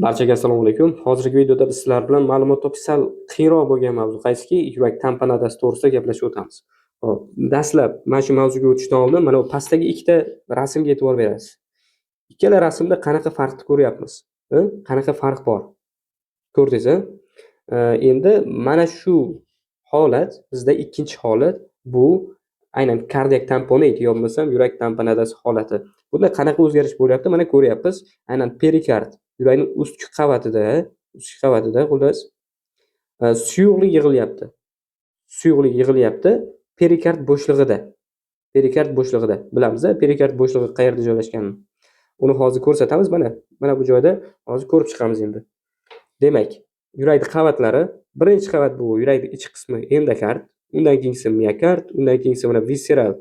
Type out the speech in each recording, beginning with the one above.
Barchaga assalomu alaykum. Hozirgi videoda biz sizlar bilan ma'lumot topish sal qiyinroq bo'lgan mavzu, qaysiki yurak tamponadasi to'g'risida gaplashib o'tamiz. Hop, dastlab mana shu mavzuga o'tishdan oldin mana bu pastdagi ikkita rasmga e'tibor berasiz. Ikkala rasmda qanaqa farqni ko'ryapmiz? Qanaqa farq bor? Ko'rdingiz, a? Endi mana shu holat, bizda ikkinchi holat bu aynan kardiak tamponit yo bo'lmasam yurak tamponadasi holati. Bunda qanaqa o'zgarish bo'lyapti? Mana ko'ryapmiz. Aynan perikard, yurakning ustki qavatida xullas suyuqlik yig'ilyapti. Suyuqlik yig'ilyapti perikard bo'shlig'ida. Perikard bo'shlig'ida. Bilamiz, perikard bo'shlig'i qayerda joylashganini. Uni hozir ko'rsatamiz. Mana bu joyda hozir ko'rib chiqamiz endi. Demak, yurakning qavatlari, birinchi qavat bu yurakning ichki qismi endokard, undan keyingisi miokard, undan keyingisi mana visceral,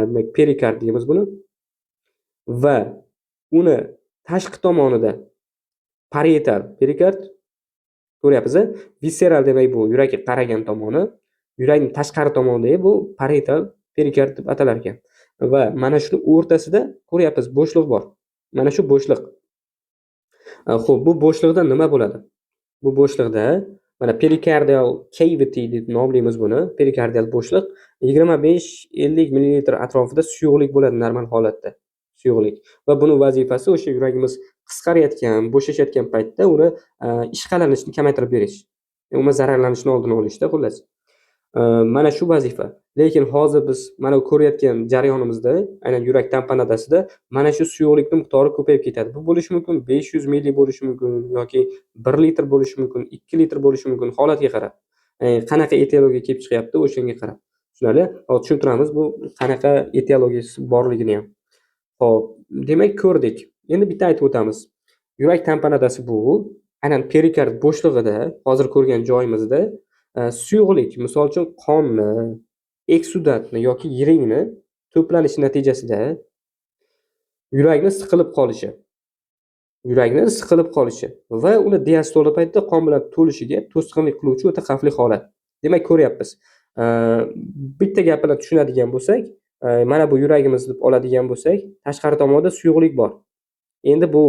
demak perikard deymiz buni. Va uni tashqi tomonida parietal perikard ko'ryapsiz. Visceral demak bu yurakka qaragan tomoni, yurakning tashqari tomonidagi bu parietal perikard deb atalar ekan. Va mana shuni o'rtasida ko'ryapsiz bo'shliq bor. Mana shu bo'shliq. Xo'p, bu bo'shliqda nima bo'ladi? Bu bo'shliqda mana perikardial cavity deb nomlaymiz buni. Perikardial bo'shliq 25-50 ml atrofida suyuqlik bo'ladi normal holatda. Suyuqlik. Va buning vazifasi o'sha yuragimiz qisqarayotgan, bo'shashayotgan paytda uni ishqalanishni kamaytirib berish. Umuman zararlanishni oldini olishda xullas. Mana shu vazifa. Lekin hozir biz mana ko'rayotgan jarayonimizda, aynan yurak tamponadasida mana shu suyuqlikning miqdori ko'payib ketadi. Bu bo'lishi mumkin 500 ml bo'lishi mumkin yoki 1 litr bo'lishi mumkin, 2 litr bo'lishi mumkin, holatga qarab. Qanaqa etiologiya kelib chiqyapti o'shanga qarab. Tushunarli? Hozir tushuntiramiz bu qanaqa etiologiyasi borligini ham. Xo'p, demak ko'rdik. Endi bitta aytib o'tamiz. Yurak tamponadasi bu aynan perikard bo'shlig'ida, hozir ko'rgan joyimizda suyuqlik, misol uchun qonni, eksudatni yoki yiringni to'planishi natijasida yurakni siqilib qolishi va uni diastoli paytida qon bilan to'lishiga to'sqinlik qiluvchi o'ta xavfli holat. Demak ko'ryapmiz. Bitta gap bilan tushunadigan bo'lsak, mana bu yuragimiz deb oladigan bo'lsak, tashqari tomonda suyuqlik bor. Endi bu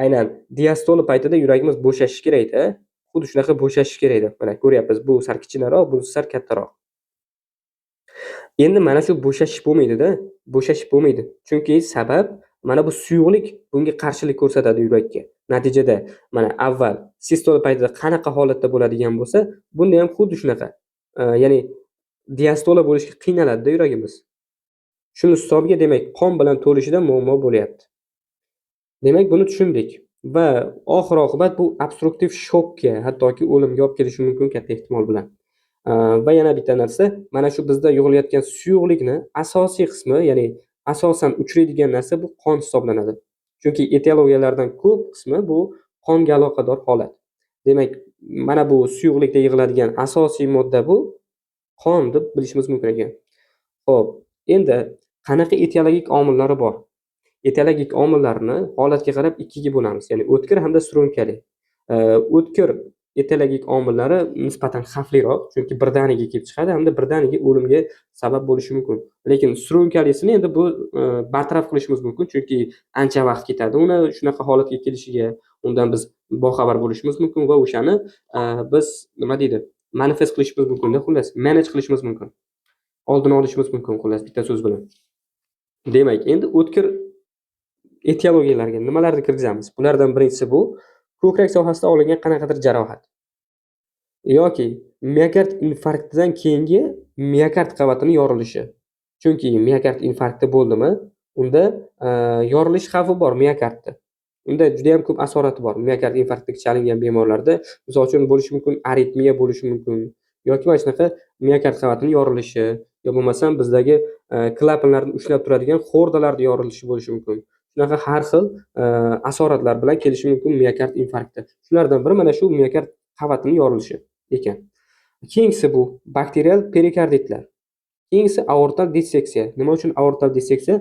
aynan diastoli paytida yuragimiz bo'shashi kerak-da. Xuddi shunaqa bo'shashi kerak deb. Mana ko'ryapmiz, bu sal kichkinaroq, bu sal kattaroq. Endi mana shu bo'shash bo'lmaydi. Chunki sabab mana bu suyuqlik bunga qarshilik ko'rsatadi yurakka. Natijada mana avval sistola paytida qanaqa holatda bo'ladigan bo'lsa, bunda ham xuddi shunaqa. Ya'ni diastola bo'lishga qiynaladi-da yuragimiz. Shuni hisobiga demak qon bilan to'lishida muammo bo'lyapti. Demak buni tushundik va oxir-oqibat bu obstruktiv shokka, hattoki o'limga olib kelishi mumkin katta ehtimol bilan. Va yana bitta narsa, mana shu bizda yig'ilayotgan suyuqlikni asosiy qismi, ya'ni asosan uchraydigan narsa bu qon hisoblanadi. Chunki etiologiyalardan ko'p qismi bu qonga aloqador holat. Demak, mana bu suyuqlikda yig'iladigan asosiy modda bu qon deb bilishimiz mumkin ekan. Xo'p, endi qanaqa etiologik omillari bor? Etiologik omillarni holatga qarab ikkiga bo'lamiz, ya'ni o'tkir hamda surunkali. O'tkir etiologik omillari nisbatan xavfliroq, chunki birdaniga kelib chiqadi hamda birdaniga o'limga sabab bo'lishi mumkin. Lekin surunkalisini endi bu bartaraf qilishimiz mumkin, chunki ancha vaqt ketadi uni shunaqa holatga kelishiga. Undan biz boxabar bo'lishimiz mumkin va o'shani biz nima deydi, manifest qilishimiz mumkin, xullas, manage qilishimiz mumkin. Oldini olishimiz mumkin, xullas, bitta so'z bilan. Demak, endi o'tkir etiologiyalarga nimalarni kirgizamiz? Bulardan birinchisi bu ko'krak sohasida olingan qanaqadir jarohat yoki miokard infarktidan keyingi miokard qavatining yorilishi. Chunki miokard infarkti bo'ldimi, unda yorilish xavfi bor miokardda. Unda juda ham ko'p asorati bor. Miokard infarktiga chalingan bemorlarda, misol uchun bo'lishi mumkin aritmiya bo'lishi mumkin yoki mana shunaqa miokard qavatining yorilishi yo bo'lmasam bizdagi klapanlarni ushlab turadigan xordalarning yorilishi bo'lishi mumkin. Shunaqa har xil asoratlar bilan kelishi mumkin miokard infarkti. Shulardan biri mana shu miokard qavatining yorilishi ekan. Keyingisi bu bakterial perikarditlar. Keyingisi aortal disseksiya. Nima uchun aortal disseksiya?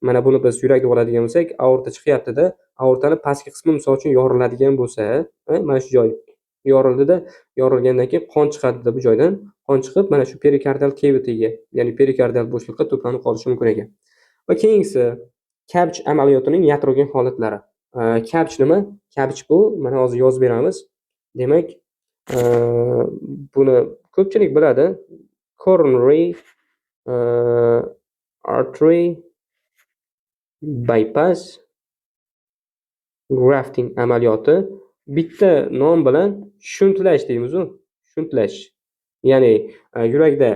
Mana buni biz yurakda oladigan bo'lsak, aorta chiqyapti-da, aortaning pastki qismi misol uchun yoriladigan bo'lsa, mana shu joy yorildida, yorilgandan keyin qon chiqadi bu joydan. Qon chiqib mana shu perikardial cavityga, ya'ni perikardial bo'shliqqa to'planib qolishi mumkin ekan. Va keyingisi kabch amaliyotining yatrogen holatlari. Cabbage nima? Cabbage bu, mana hozir yozib beramiz. Demak, e, buni ko'pchilik biladi. Coronary artery bypass grafting amaliyoti. Bitta nom bilan shuntlash deymiz u. Shuntlash. Ya'ni yurakda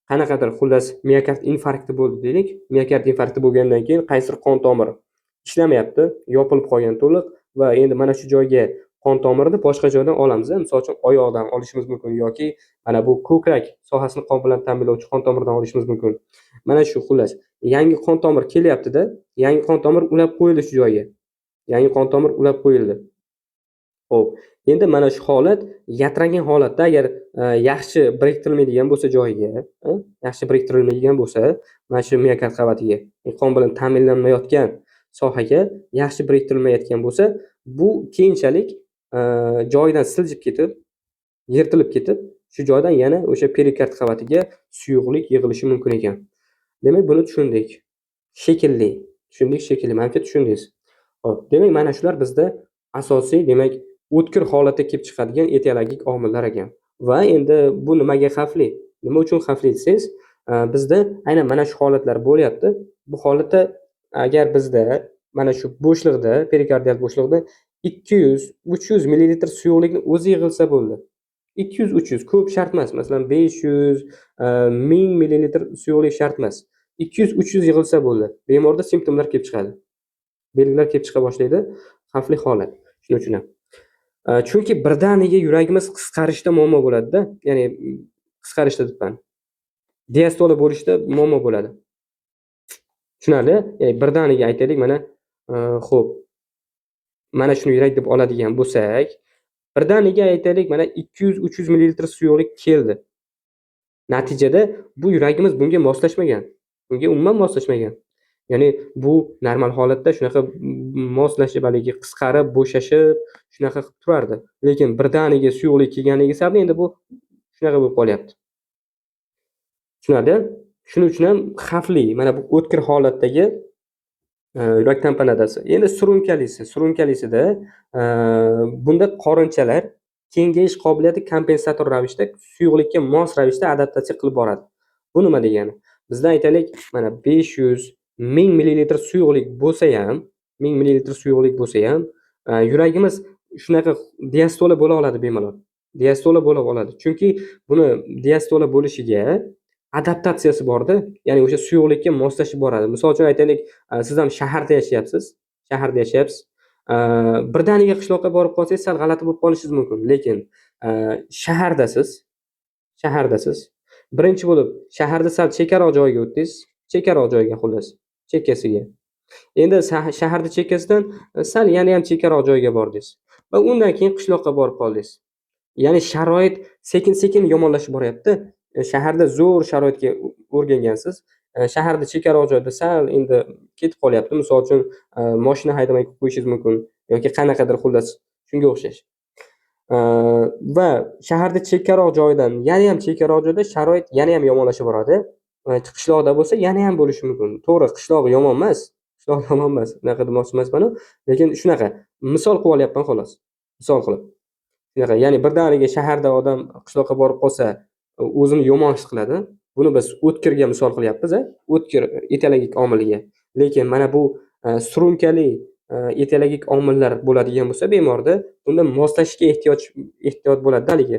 qanaqadir xullas miokard infarkti bo'ldi deylik. Miokard infarkti bo'lgandan keyin qaysidir qon tomir ishlamayapti, yopilib qolgan to'liq va endi mana shu joyga qon tomirni boshqa joydan olamiz. Misol uchun oyoqdan olishimiz mumkin yoki mana bu ko'krak sohasini qon bilan ta'minlovchi qon tomirdan olishimiz mumkin. Mana shu xullas yangi qon tomir kelyapti-da, yangi qon tomir ulab qo'yildi shu joyga. Yangi qon tomir ulab qo'yildi. Xo'p, endi mana shu holat yatrangan holatda agar yaxshi biriktirilmaydigan bo'lsa joyiga, yaxshi biriktirilmaydigan bo'lsa, mana shu miokard qavatiga, qon bilan ta'minlanmayotgan sohaga yaxshi biriktirilmayotgan bo'lsa, bu keyinchalik joyidan siljib ketib, yirtilib ketib, shu joydan yana o'sha perikard qavatiga suyuqlik yig'ilishi mumkin ekan. Demak, buni tushundik. Shekilli. Tushundik shekilli. Menimcha tushundingiz. Xo'p, demak, mana shular bizda asosiy, demak, o'tkir holatga kelib chiqadigan etiologik omillar ekan. Va endi bu nimaga xavfli? Nima uchun xavfli desangiz, bizda aynan mana shu holatlar bo'lyapti. Bu holatda agar bizda mana shu bo'shliqda, perikardial bo'shliqda 200-300 millilitr suyuqlikni o'zi yig'ilsa bo'ldi. 200-300 ko'p shart emas. Masalan, 500, 1000 millilitr suyuqlik shart emas. 200-300 yig'ilsa bo'ldi. Bemorda simptomlar kelib chiqadi. Belgilar kelib chiqa boshlaydi. Xavfli holat. Shuning uchun ham. Chunki birdaniga yuragimiz qisqarishda muammo bo'ladi-da. Ya'ni qisqarishda debman. Diastola bo'lishda muammo bo'ladi. Tushunarli? Ya'ni birdaniga aytaylik, mana xo'p. Mana shuni yurak deb oladigan bo'lsak, birdaniga aytaylik, mana 200-300 millilitr suyuqlik keldi. Natijada bu yuragimiz bunga moslashmagan. Bunga umuman moslashmagan. Ya'ni bu normal holatda shunaqa moslashib, haligi qisqarib, bo'shashib, shunaqa qilib turardi. Lekin birdaniga suyuqlik kelganligi sababli endi bu shunaqa bo'lib qolyapti. Tushunarli? Shuning uchun ham xavfli. Mana bu o'tkir holatdagi yurak tamponadasi. Endi surunkalisida bunda qorinchalar kengayish qobiliyati kompensator ravishda suyuqlikka mos ravishda adaptatsiya qilib boradi. Bu nima degani? Bizda aytaylik, mana 500 1000 millilitr suyuqlik bo'lsa ham, yuragimiz shunaqa diastola bo'la oladi bemalol. Diastola bo'la oladi. Chunki buni diastola bo'lishiga adaptatsiyasi bor-da, ya'ni o'sha suyuqlikka moslashib boradi. Misol uchun aytaylik, siz ham shaharda yashayapsiz. Birdaniga qishloqqa borib qolsangiz, sal g'alati bo'lib qolishingiz mumkin. Lekin shahardasiz. Birinchi bo'lib shaharda sal chekkaroq joyga o'tdingiz, chekkaroq joyga xullas, chekkasiga. Endi shaharda chekkasidan sal yana ham chekkaroq joyga bordingiz va undan keyin qishloqqa borib qoldingiz. Ya'ni sharoit sekin-sekin yomonlashib boryapti. Shaharda zo'r sharoitga o'rgangansiz. Shaharda chekkaroq joyda sal endi ketib qolyapti. Misol uchun, mashina haydamay qo'yishingiz mumkin yoki qanaqadir xullas shunga o'xshash. Va shaharda chekkaroq joydan yana ham chekkaroq joyda sharoit yana ham yomonlashib boradi. Qishloqda bo'lsa yana ham bo'lishi mumkin. To'g'ri, qishloq yomon emas. Unaqa demoqchi emasman, lekin shunaqa misol qilib olyapman xolos. Misol qilib. Shunaqa, ya'ni birdaniga shaharda odam qishloqqa borib qolsa, o'zini yomon his qiladi. Buni biz o'tkirga misol qilyapmiz, o'tkir etiologik omiliga. Lekin mana bu surunkali etiologik omillar bo'ladigan bo'lsa bemorda, unda moslashga ehtiyoj bo'ladi haligi.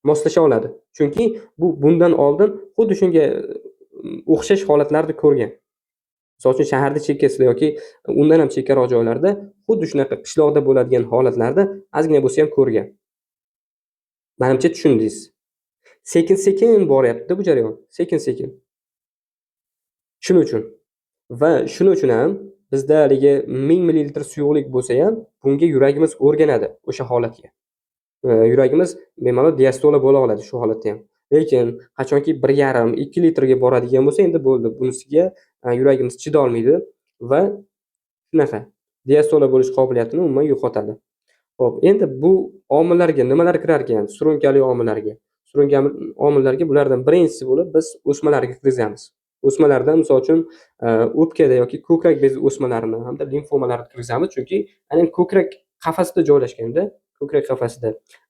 Moslasha oladi. Chunki bu bundan oldin xuddi shunga o'xshash holatlarni ko'rgan. Misol uchun shaharda chekkasida yoki undan ham chekkaroq joylarda xuddi shunaqa qishloqda bo'ladigan holatlarda ozgina bo'lsa ham ko'rgan. Menimcha tushundingiz. Sekin-sekin boryapti bu jarayon. Sekin-sekin. Shuning uchun ham bizda haligi 1000 millilitr suyuqlik bo'lsa ham, bunga yuragimiz o'rganadi o'sha holatga. Yuragimiz bemalol diastola bo'la oladi shu holatda ham. Lekin qachonki 1,5-2 litrga boradigan bo'lsa, endi bo'ldi. Bunisiga yuragimiz chida olmaydi va shunaqa diastola bo'lish qobiliyatini umuman yo'qotadi. Xo'p, endi bu omillarga nimalar kirar ekan? Surunkali omillarga. Surunkali omillarga bulardan birinchisi bo'lib biz o'smalarga kirgizamiz. O'smalarda, misol uchun, o'pkada yoki ko'krak bezi o'smalarini hamda limfomalarni kirgizamiz, chunki aynan ko'krak qafasida joylashganda, ko'krak qafasida.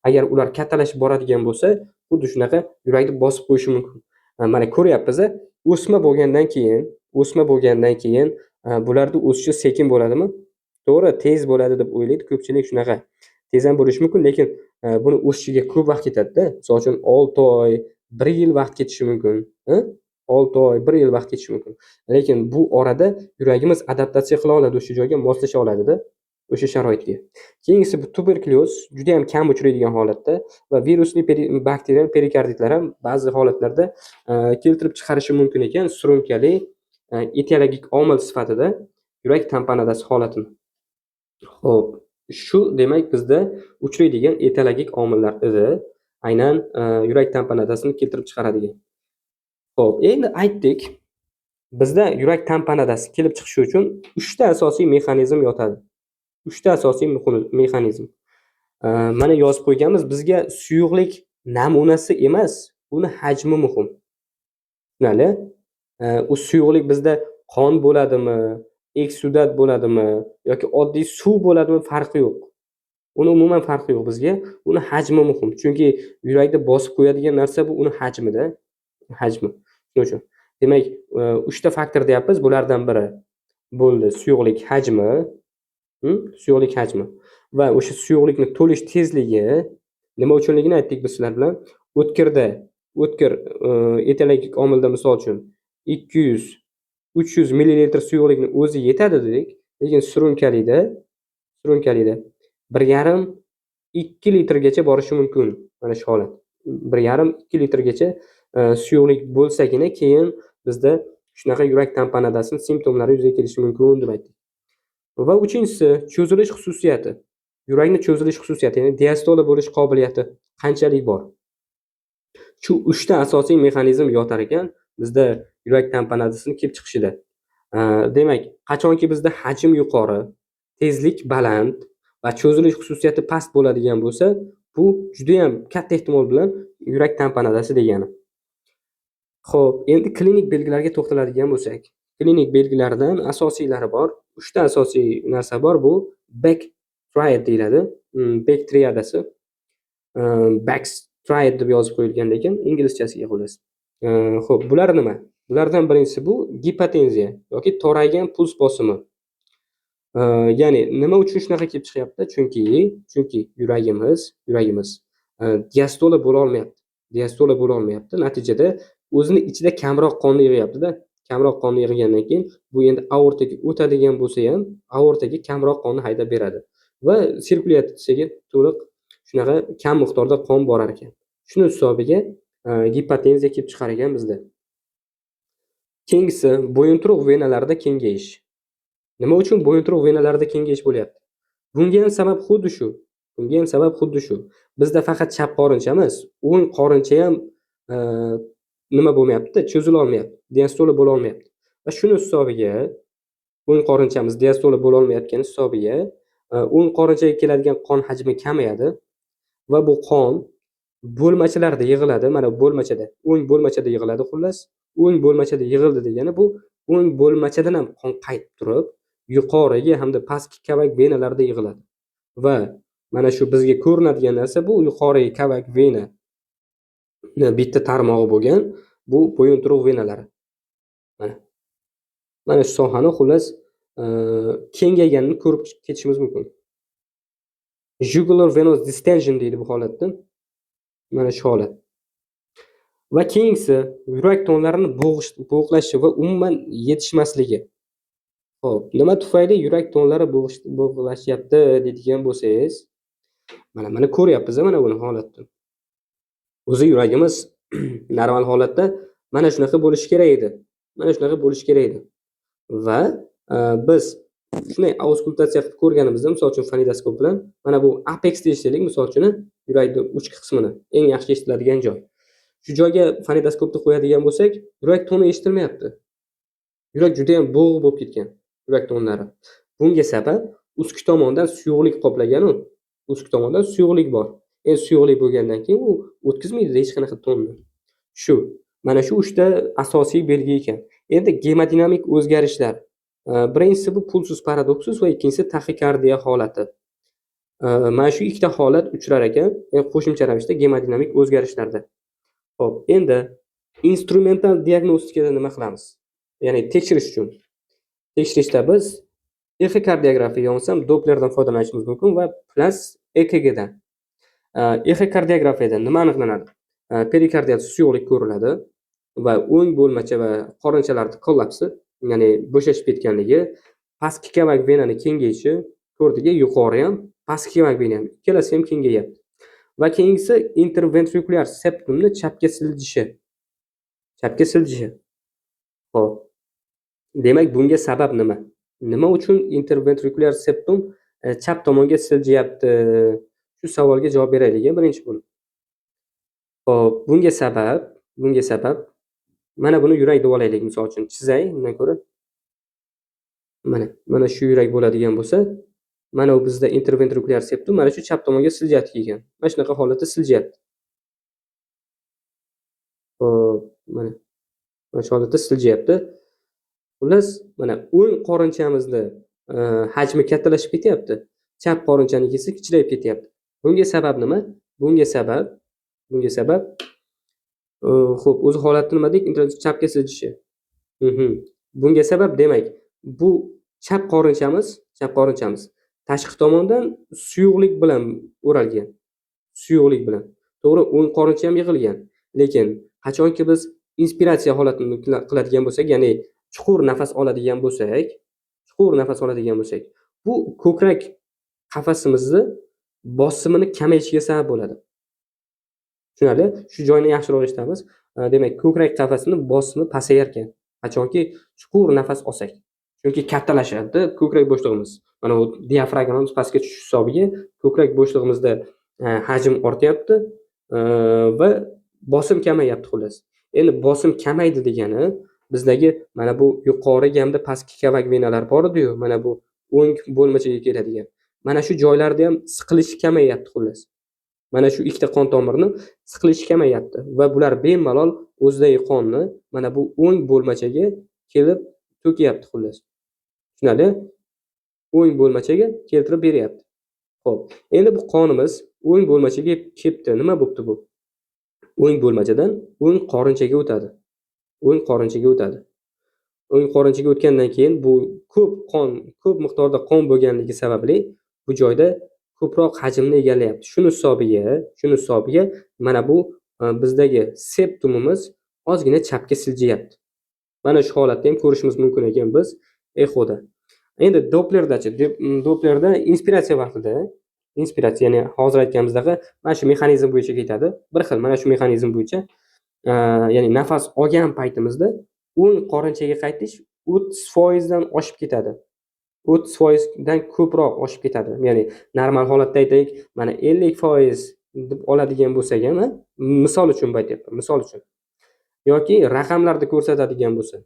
Agar ular kattalashib boradigan bo'lsa, xuddi shunaqa yurakni bosib qo'yishi mumkin. Mana ko'ryapmiz-a, o'sma bo'lgandan keyin o'sma bo'lgandan keyin, bularni o'sishi sekin bo'ladimi? To'g'ri, tez bo'ladi deb o'ylaydi ko'pchilik shunaqa. Tez ham bo'lishi mumkin, lekin buni o'sishiga ko'p vaqt ketadi-da. Misol uchun 6 oy, 1 yil vaqt ketishi mumkin. 6 oy, 1 yil vaqt ketishi mumkin. Lekin bu orada yuragimiz adaptatsiya qila oladi, o'sha joyga moslasha oladida, o'sha sharoitga. Keyingisi bu tuberkulyoz juda ham kam uchraydigan holatda va virusli bakterial perikarditlar ham ba'zi holatlarda keltirib chiqarishi mumkin ekan surunkali etiologik omil sifatida yurak tamponadasi holatini. Xo'p, shu demak bizda uchraydigan etiologik omillar edi, aynan yurak tamponadasini keltirib chiqaradigan. Xo'p, endi aytdik, bizda yurak tamponadasi kelib chiqishi uchun 3 ta asosiy mexanizm yotadi. 3 ta asosiy mexanizm. Mana yozib qo'yganmiz. Bizga suyuqlik namunasi emas, uni hajmi muhim. Tushunali? U suyuqlik bizda qon bo'ladimi, eksudat bo'ladimi yoki oddiy suv bo'ladimi farqi yo'q. Uni umuman farqi yo'q bizga. Uni hajmi muhim. Chunki yurakni bosib qo'yadigan narsa bu uni hajmida, hajmi. Shuning uchun. Demak, 3 ta faktor deyapmiz. Bulardan biri bo'ldi suyuqlik hajmi, suyuqlik hajmi va o'sha suyuqlikni to'lish tezligi nima uchunligini aytdik biz sizlar bilan. O'tkir etiologik omilda misol uchun 200-300 millilitr suyuqlikni o'zi yetadi dedik, lekin surunkalida 1,5-2 litrgacha borishi mumkin. Mana shu holat. 1,5-2 litrgacha suyuqlik bo'lsagina keyin bizda shunaqa yurak tamponadasining simptomlari yuzaga kelishi mumkin deb aytdik. Va uchinchisi cho'zilish xususiyati. Yurakning cho'zilish xususiyati, ya'ni diastola bo'lish qobiliyati qanchalik bor? Shu 3 ta asosiy mexanizm yotar ekan bizda yurak tamponadasining kelib chiqishida. Demak, qachonki bizda hajm yuqori, tezlik baland va cho'zilish xususiyati past bo'ladigan bo'lsa, bu juda ham katta ehtimol bilan yurak tamponadasi degani. Xo'p, endi klinik belgilarga to'xtaladigan bo'lsak, klinik belgilardan asosiylari bor. 3 ta asosiy narsa bor. Bu Beck triad deyiladi. Beck triadasi. Beck triad deb yozib qo'yilgan, lekin inglizchasiga xullas. Xo'p, bular nima? Bulardan birinchisi bu gipotenziya yoki toraygan puls bosimi. Ya'ni nima uchun shunaqa kelib chiqyapti? Chunki yuragimiz diastola bo'la olmayapti. Natijada o'zini ichida kamroq qonni yig'yapti-da. Kamroq qonni yig'gandan keyin bu endi aortaga o'tadigan bo'lsa ham, aortaga kamroq qonni haydab beradi va sirkulyatsiyaga to'liq shunaqa kam miqdorda qon borar ekan. Shuni hisobiga gipotenziya kelib chiqar ekan bizda. Keyingisi bo'yinturuq venalarida kengayish. Nima uchun bo'yinturuq venalarida kengayish bo'lyapti? Bunga ham sabab xuddi shu. Bizda faqat chap qorincha emas, o'ng qorincha ham nima bo'lmayapti, cho'zila olmayapti, diastola bo'la olmayapti. Va shuni hisobiga o'ng qorinchamiz diastola bo'la olmayotgani hisobiga o'ng qorinchaga keladigan qon hajmi kamayadi va bu qon bo'lmachalarda yig'iladi. Mana bo'lmachada, o'ng bo'lmachada yig'iladi xullas. O'ng bo'lmachada yig'ildi degani bu o'ng bo'lmachadan ham qon qaytib turib, yuqoriga hamda pastki kavak venalarida yig'iladi. Va mana shu bizga ko'rinadigan narsa bu yuqoriga kavak vena bitta tarmog'i bo'lgan bu bo'yinturuq venalari. Mana shu sohani xullas kengayganini ko'rib ketishimiz mumkin. Jugular venous distension deydi bu holatda. Mana shu holat. Va keyingisi yurak tonlarini bo'g'ishlashi va umuman yetishmasligi. Xo'p, nima tufayli yurak tonlari bo'g'ishlayapti deydigan bo'lsangiz, mana ko'ryapmiz mana buni holatni. O'zi yuragimiz normal holatda mana shunaqa bo'lishi kerak edi. Va biz shunday auskultatsiya qilib ko'rganimizda, misol uchun fonendoskop bilan mana bu apex deyishlik, misol uchun yurakning uch qismini, eng yaxshi eshitiladigan joy. Shu joyga fonendoskopni qo'yadigan bo'lsak, yurak toni eshitilmayapti. Yurak juda ham bo'g'iq bo'lib ketgan, yurak tonlari. Bunga sabab ustki tomondan suyuqlik qoplagan ustki tomondan suyuqlik bor. Suyuqlik bo'lgandan keyin u o'tkazmaydi hech qanaqa tonni. Mana shu 3 ta asosiy belgi ekan. Endi gemodinamik o'zgarishlar. Birinchisi bu pulsus paradoksus va ikkinchisi taxikardiya holati. Mana shu ikkita holat uchrar ekan, qo'shimcha ravishda gemodinamik o'zgarishlarda. Xo'p, endi instrumental diagnostikada nima qilamiz? Ya'ni tekshirish uchun. Tekshirishda biz ekokardiografiya bo'lsam Dopplerdan foydalanishimiz mumkin va plus EKG dan. Ekokardiografiyada nima aniqlanadi? Perikardiyal suyuqlik ko'riladi va o'ng bo'lmacha va qorinchalarni kollapsi, ya'ni bo'shashib ketganligi, pastki kavak venani kengayishi, ko'rdingki, yuqori ham, pastki kavak vena ham, ikkalasi ham kengayapti. Va keyingisi interventrikulyar septumni chapga siljishi. Chapga siljishi. Xo'p. Demak, bunga sabab nima? Nima uchun interventrikulyar septum chap tomonga siljiyapti? Shu savolga javob beraylik birinchi bo'lib. Xo'p, bunga sabab mana buni yurak deb olaylik, misol uchun chizay, undan ko'ra. Mana shu yurak bo'ladigan bo'lsa, mana u bizda interventrikulyar septum mana shu chap tomonga siljiyapti ekan. Mana shunaqa holatda siljiyapti. Xo'p, mana shu holatda siljiyapti. Xullas, mana o'ng qorinchamizda hajmi kattalashib ketyapti. Chap qorinchanikisi kichrayib ketyapti. Bunga sabab nima? Bunga sabab xo'p, o'zi holati nima deylik? Chapga siljishi. Bunga sabab demak, bu chap qorinchamiz tashqi tomondan suyuqlik bilan o'ralgan. Suyuqlik bilan. To'g'ri, o'ng qorincha ham yig'ilgan. Lekin qachonki biz inspiratsiya holatini qiladigan bo'lsak, ya'ni chuqur nafas oladigan bo'lsak, bu ko'krak qafasimizni bosimini kamayishiga sabab bo'ladi. Tushunarli? Shu joyni yaxshiroq eshitamiz. Demak, ko'krak qafasini bosimi pasayar ekan. Qachonki chuqur nafas olsak. Chunki kattalashadi ko'krak bo'shlig'imiz. Mana bu diafragmamiz pastga tushish hisobiga ko'krak bo'shlig'imizda hajm ortyapti va bosim kamayapti xullas. Endi bosim kamaydi degani bizdagi mana bu yuqori hamda pastki kavak venalar bor edi-yu, mana bu o'ng bo'lmachaga keladigan. Mana shu joylarda ham siqilish kamayapti xullas. Mana shu ikkita qon tomirni siqilishi kamayapti va bular bemalol o'zidagi qonni mana bu o'ng bo'lmachaga kelib to'kyapti xullas. Tushunarli? O'ng bo'lmachaga keltirib beryapti. Xo'p, endi bu qonimiz o'ng bo'lmachaga kelibdi. Nima bo'pti bu? O'ng bo'lmachadan o'ng qorinchaga o'tadi. O'ng qorinchaga o'tgandan keyin bu ko'p miqdorda qon bo'lganligi sababli bu joyda ko'proq hajmni egallayapti. Shuni hisobiga mana bu bizdagi septumimiz ozgina chapga siljiyapti. Mana shu holatda ham ko'rishimiz mumkin ekan biz echoda. Endi Dopplerda inspiratsiya vaqtida, ya'ni hozir aytganimizdek mana shu mexanizm bo'yicha ketadi. Bir xil mana shu mexanizm bo'yicha, ya'ni nafas olgan paytimizda o'ng qorinchaga qaytish 30% dan oshib ketadi. 30% dan ko'proq oshib ketadi. Ya'ni normal holatda aytaylik, mana 50% deb oladigan bo'lsak ham, misol uchun aytyapman, misol uchun. Yoki raqamlarda ko'rsatadigan bo'lsa,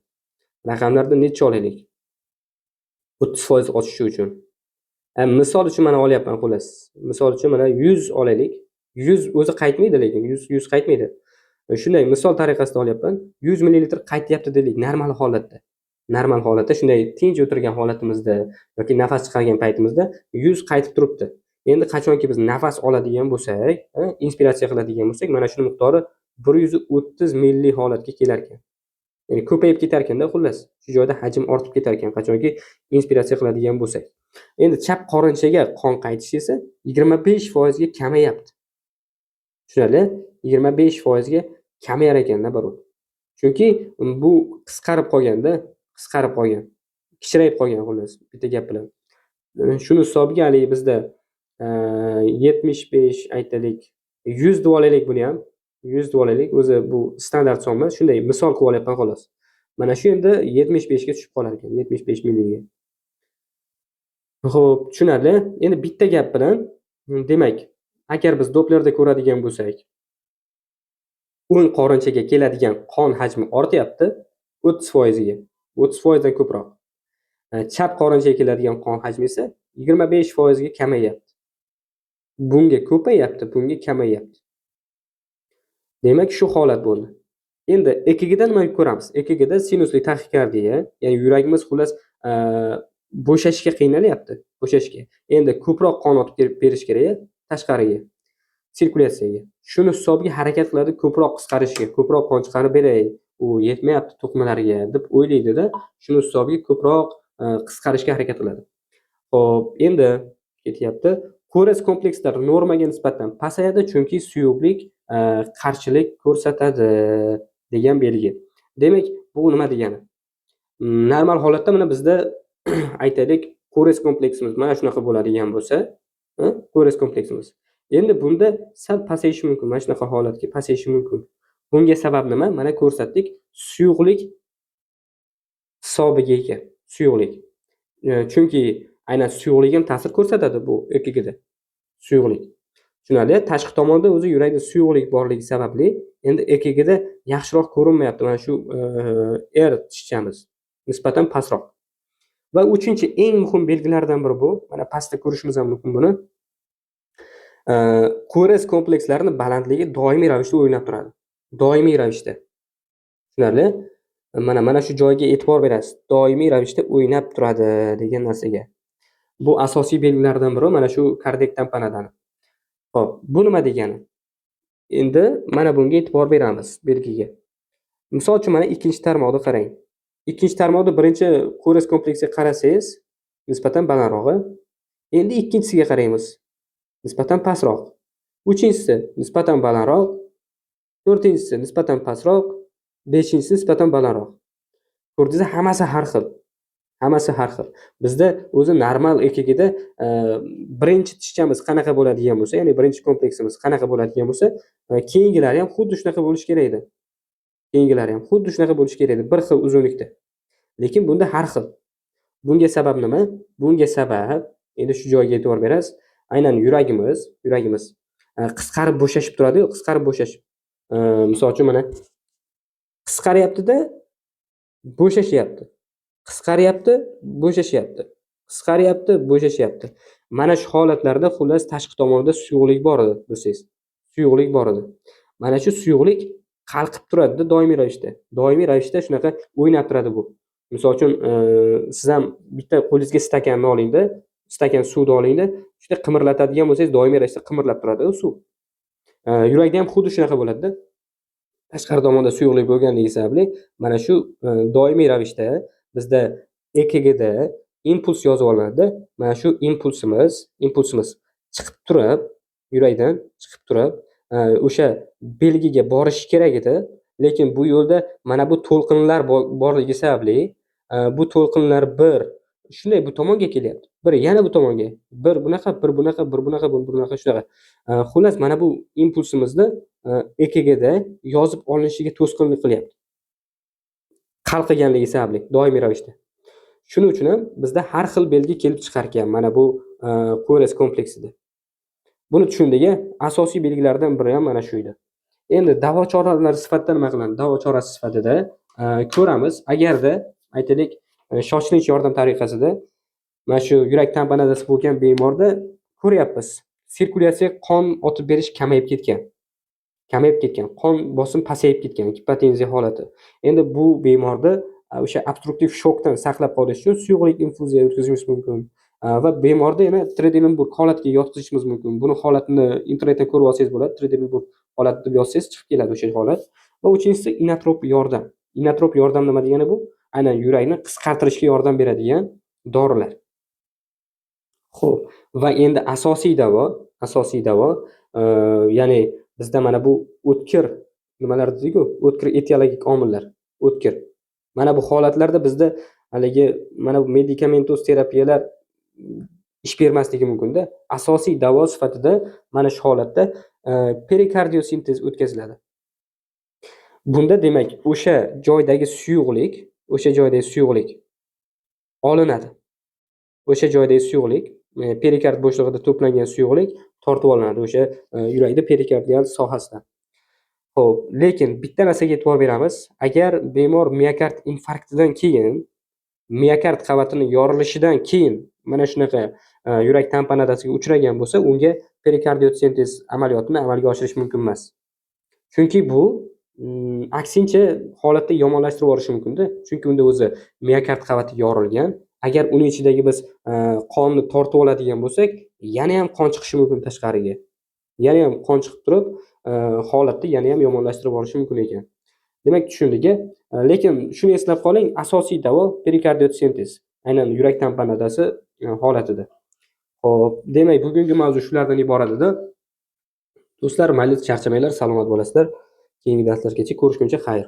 raqamlarda necha olaylik? 30% oshishi uchun. Misol uchun mana olyapman xullas. Misol uchun mana 100 olaylik. 100 o'zi qaytmaydi, lekin 100 qaytmaydi. Shunday misol tariqasida olyapman. 100 ml qaytyapti deylik normal holatda. Normal holatda shunday tinch o'tirgan holatimizda yoki nafas chiqargan paytimizda 100 qaytib turibdi. Endi qachonki biz nafas oladigan bo'lsak, inspiratsiya qiladigan bo'lsak, mana shu miqdori 130 ml holatga kelar ekan. Ya'ni ko'payib ketar ekanda xullas. Shu joyda hajm ortib ketar ekan qachonki inspiratsiya qiladigan bo'lsak. Endi chap qorinchaga qon qaytishi esa 25% ga kamayapti. Tushunarli? 25% ga kamayar ekanda baribir. Chunki bu qisqarib qolgan, kichrayib qolgan xullas, bitta gap bilan. Shuni hisobiga hali bizda 75 aytaylik, 100 deb olaylik buni ham. 100 deb olaylik, o'zi bu standart son emas, shunday misol qilib olyapman xolos. Mana shu endi 75 ga tushib qolar ekan, 75 milliga. Xo'p, tushunarli. Endi bitta gap bilan, demak, agar biz Dopplerda ko'radigan bo'lsak, o'ng qorinchaga keladigan qon hajmi ortyapti 30% ga. 30% dan ko'proq. Chap qorinchaga keladigan qon hajmi esa 25% ga kamayapti. Bunga ko'payapti, bunga kamayapti. Demak, shu holat bo'ldi. Endi EKGda nima ko'ramiz? EKGda sinusli taxikardiya, ya'ni yuragimiz xullas bo'shashga qiynalyapti, bo'shashga. Endi ko'proq qon o'tib berish kerak tashqariga, sirkulyatsiyaga. Shuni hisobiga harakat qiladi ko'proq qisqarishga, ko'proq qon chiqarib beray, u yetmayapti to'qimalarga deb o'ylaydida, shuni hisobiga ko'proq qisqarishga harakat qiladi. Xo'p, endi ketyapti. Ko'riz komplekslari normaga nisbatan pasayadi, chunki suyuqlik qarshilik ko'rsatadi degan belgi. Demak, bu nima degani? Normal holatda mana bizda aytaylik, ko'riz kompleksimiz mana shunaqa bo'ladigan bo'lsa, ko'riz kompleksimiz. Endi bunda sal pasayishi mumkin, mana shunaqa holatga pasayishi mumkin. Bunga sabab nima? Mana ko'rsatdik, suyuqlik hisobiga ekan, suyuqlik. Chunki aynan suyuqlik ham ta'sir ko'rsatadi bu EKGda. Suyuqlik. Tushunarli? Tashqi tomonda o'zi yurakda suyuqlik borligi sababli endi EKGda yaxshiroq ko'rinmayapti. Mana shu R tishchamiz nisbatan pastroq. Va uchinchi eng muhim belgilardan biri bu, mana pastda ko'rishimiz ham mumkin buni. Ko'riz komplekslarining balandligi doimiy ravishda o'ynab turadi. Doimiy ravishda. Tushunarli? Mana shu joyga e'tibor berasiz. Doimiy ravishda o'ynab turadi degan narsaga. Bu asosiy belgilardan biri, mana shu kardiak tampanadan. Xo'p, bu nima degani? Endi mana bunga e'tibor beramiz belgiga. Misol uchun mana ikkinchi tarmoqni qarang. Ikkinchi tarmoqda birinchi ko'riz kompleksiga qarasangiz, nisbatan balandrog'i. Endi ikkinchisiga qaraymiz. Nisbatan pastroq. Uchinchisi nisbatan balandroq. To'rtinchisi nisbatan pastroq. Beshinchisi nisbatan balandroq. Ko'rdingizmi? Hammasi har xil. Hammasi har xil. Bizda o'zi normal EKGda birinchi tishchamiz qanaqa bo'ladigan bo'lsa, ya'ni birinchi kompleksimiz qanaqa bo'ladigan bo'lsa, keyingilari ham xuddi shunaqa bo'lishi kerak edi. Keyingilari ham xuddi shunaqa bo'lishi kerak edi, bir xil uzunlikda. Lekin bunda har xil. Bunga sabab nima? Bunga sabab endi shu joyga e'tibor berasiz. Aynan yuragimiz qisqarib bo'shashib turadi-yu, qisqarib bo'shashib. Misol uchun mana qisqaryapti-da, bo'shashyapti. Qisqaryapti, bo'shashyapti. Qisqaryapti, bo'shashyapti. Mana shu holatlarda xullas tashqi tomonda suyuqlik bor edi, bilsangiz. Suyuqlik bor edi. Mana shu suyuqlik qalqib turadi doimiy ravishda. Doimiy ravishda shunaqa o'ynab turadi bu. Misol uchun, siz ham bitta qo'lingizga stakanni oling-da, stakan suvni oling-da, shunday qimirlatadigan bo'lsangiz, doimiy ravishda qimirlab turadi u suv. Yurakda ham xuddi shunaqa bo'ladi-da. Tashqari tomonda suyuqlik bo'lganligi sababli mana shu doimiy ravishda bizda EKGda impuls yozib olinadi. Mana shu impulsimiz chiqib turib, yurakdan chiqib turib, o'sha belgiga borishi kerak edi, lekin bu yo'lda mana bu to'lqinlar borligi sababli, bu to'lqinlar bir shunday bu tomonga kelyapti. Bir yana bu tomonga, bir bunaqa, bir bunaqa, bir bunaqa, bir bunaqa shunaqa. Xullas mana bu impulsimizni EKGda yozib olinishiga to'sqinlik qilyapti. Qalqiganligi sababli doimiy ravishda. Shuning uchun ham bizda har xil belgi kelib chiqar ekan mana bu ko'riz kompleksida. Buni tushundik. Asosiy belgilardan biri ham mana shu edi. Endi davo choralari sifatida nima qiladi? Davo chorasi sifatida ko'ramiz. Agarda aytaylik, shoshilinch yordam tariqasida mana shu yurak tamponadasi bo'lgan bemorda ko'ryapmiz. Sirkulyatsiya, qon o'tib berish kamayib ketgan. Qon bosimi pasayib ketgan, gipotenziya holati. Endi bu bemorda o'sha obstruktiv shokdan saqlab qolish uchun suyuqlik infuziya o'tkazishimiz mumkin. Va bemorda yana Trendelenburg holatiga yotqizishimiz mumkin. Buni holatini internetdan ko'rib olsangiz bo'ladi. Trendelenburg holati deb yozsangiz chiqib keladi o'sha holat. Va uchinchisi inotrop yordam. Inotrop yordam nima degani bu? Aynan yurakni qisqartirishga yordam beradigan dorilar. Xo'p, va endi asosiy davo, ya'ni bizda mana bu o'tkir nimalar dedik-ku, o'tkir etiologik omillar, o'tkir. Mana bu holatlarda bizda haligi mana bu medikamentoz terapiyalar ish bermasligi mumkin-da. Asosiy davo sifatida mana shu holatda perikardiosintez o'tkaziladi. Bunda demak o'sha joydagi suyuqlik olinadi. O'sha joydagi suyuqlik, perikard bo'shlig'ida to'plangan suyuqlik tortib olinadi o'sha yurakda perikardial sohasidan. Xo'p, lekin bitta narsaga e'tibor beramiz. Agar bemor miokard infarktidan keyin, miokard qavatining yorilishidan keyin mana shunaqa yurak tamponadasiga uchragan bo'lsa, unga perikardiosintez amaliyotini amalga oshirish mumkin emas. Chunki bu aksincha holatni yomonlashtirib yuborishi mumkin-da. Chunki unda o'zi miokard qavati yorilgan. Agar uning ichidagi biz qonni tortib oladigan bo'lsak, yana ham qon chiqishi mumkin tashqariga. Yana ham qon chiqib turib, holatni yana ham yomonlashtirib yuborishi mumkin ekan. Demak, tushundik. Lekin shuni eslab qoling, asosiy davo perikardiotsentez. Aynan yurak tamponadasi holatida. Xo'p, demak, bugungi mavzu shulardan iborat edi. Do'stlar, mayli charchamanglar, salomat bo'lasizlar. Keyingi darslargacha ko'rishguncha xayr.